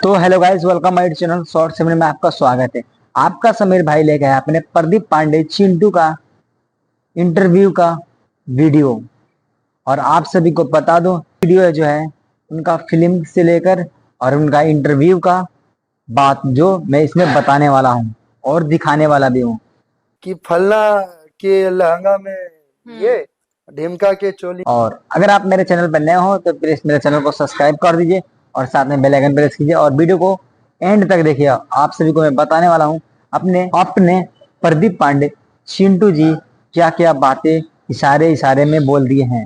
तो hello guys, welcome my channel short seven में आपका स्वागत है। आपका समीर भाई लेके आया अपने प्रदीप पांडे चिंटू का इंटरव्यू का वीडियो। और आप सभी को बता दूं, वीडियो जो है उनका फिल्म से लेकर और उनका इंटरव्यू का बात जो मैं इसमें बताने वाला हूं और दिखाने वाला भी हूं कि फलना के लहंगा में ये ढिमका के चोली। और अगर आप मेरे चैनल पर नए हो तो प्लीज मेरे चैनल को सब्सक्राइब कर दीजिए और साथ में बेल आइकन प्रेस कीजिए और वीडियो को एंड तक देखिए। आप सभी को मैं बताने वाला हूं अपने अपने प्रदीप पांडे चिंटू जी क्या क्या बातें इशारे इशारे में बोल दिए हैं।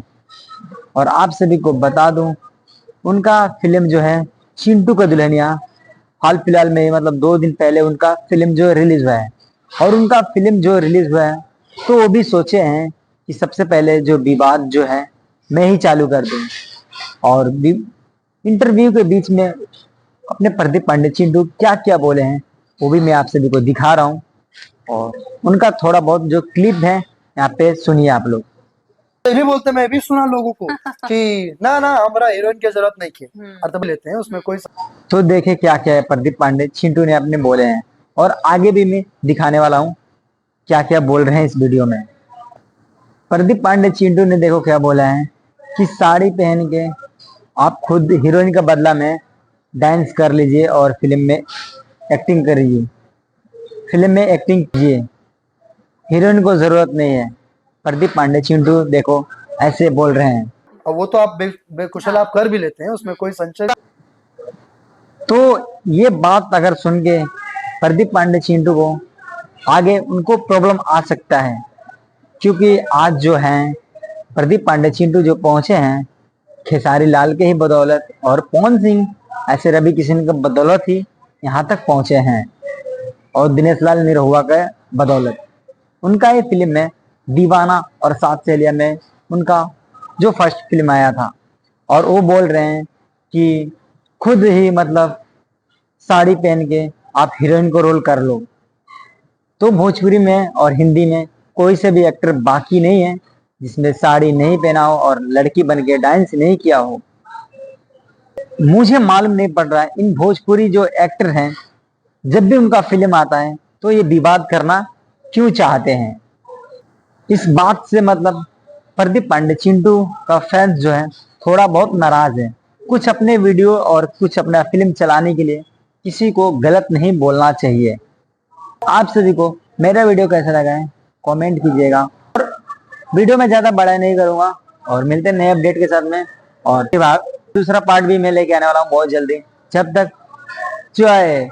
और आप सभी को बता दूं, उनका फिल्म जो है चिंटू का दुल्हनिया हाल फिलहाल में मतलब 2 दिन पहले उनका फिल्म जो रिलीज हुआ है। और उनका फिल्म जो रिलीज हुआ है तो वो भी सोचे हैं कि सबसे पहले जो विवाद जो है मैं ही चालू कर दूं। और इंटरव्यू के बीच में अपने प्रदीप पांडे चिंटू क्या क्या बोले हैं वो भी मैं आप सभी को दिखा रहा हूँ। और उनका थोड़ा बहुत जो क्लिप है यहाँ पे सुनिए आप लोग। ये भी बोलते, मैं भी सुना लोगों को कि ना ना हमारा हीरोइन की जरूरत नहीं थी, और तब लेते हैं उसमें कोई। तो देखे क्या क्या है प्रदीप पांडे चिंटू ने अपने बोले हैं और आगे भी मैं दिखाने वाला हूँ क्या क्या बोल रहे हैं इस वीडियो में। प्रदीप पांडे चिंटू ने देखो क्या बोला है कि साड़ी पहन के आप खुद हीरोइन का बदला में डांस कर लीजिए और फिल्म में एक्टिंग करिए, फिल्म में एक्टिंग कीजिए, हीरोइन को जरूरत नहीं है। प्रदीप पांडे चिंटू देखो ऐसे बोल रहे हैं। और वो तो आप बेकुशल आप कर भी लेते हैं, उसमें कोई संशय। तो ये बात अगर सुन के प्रदीप पांडे चिंटू को आगे उनको प्रॉब्लम आ सकता है, क्योंकि आज जो है प्रदीप पांडे चिंटू जो पहुंचे हैं खेसारी लाल के ही बदौलत और पवन सिंह ऐसे रवि किशन के बदौलत ही यहाँ तक पहुंचे हैं और दिनेश लाल निरहुआ के बदौलत। उनका ये फिल्म में दीवाना और सात सहेलिया में उनका जो फर्स्ट फिल्म आया था और वो बोल रहे हैं कि खुद ही मतलब साड़ी पहन के आप हीरोइन को रोल कर लो। तो भोजपुरी में और हिंदी में कोई से भी एक्टर बाकी नहीं है जिसने साड़ी नहीं पहना हो और लड़की बन के डांस नहीं किया हो। मुझे मालूम नहीं पड़ रहा है इन भोजपुरी जो एक्टर हैं जब भी उनका फिल्म आता है तो ये विवाद करना क्यों चाहते हैं। इस बात से मतलब प्रदीप पांडे चिंटू का फैंस जो है थोड़ा बहुत नाराज है। कुछ अपने वीडियो और कुछ अपना फिल्म चलाने के लिए किसी को गलत नहीं बोलना चाहिए। आप सभी को मेरा वीडियो कैसा लगा है कमेंट कीजिएगा और वीडियो में ज्यादा बड़ा नहीं करूंगा और मिलते हैं नए अपडेट के साथ में। और दूसरा पार्ट भी मैं लेके आने वाला हूँ बहुत जल्दी। जब तक जय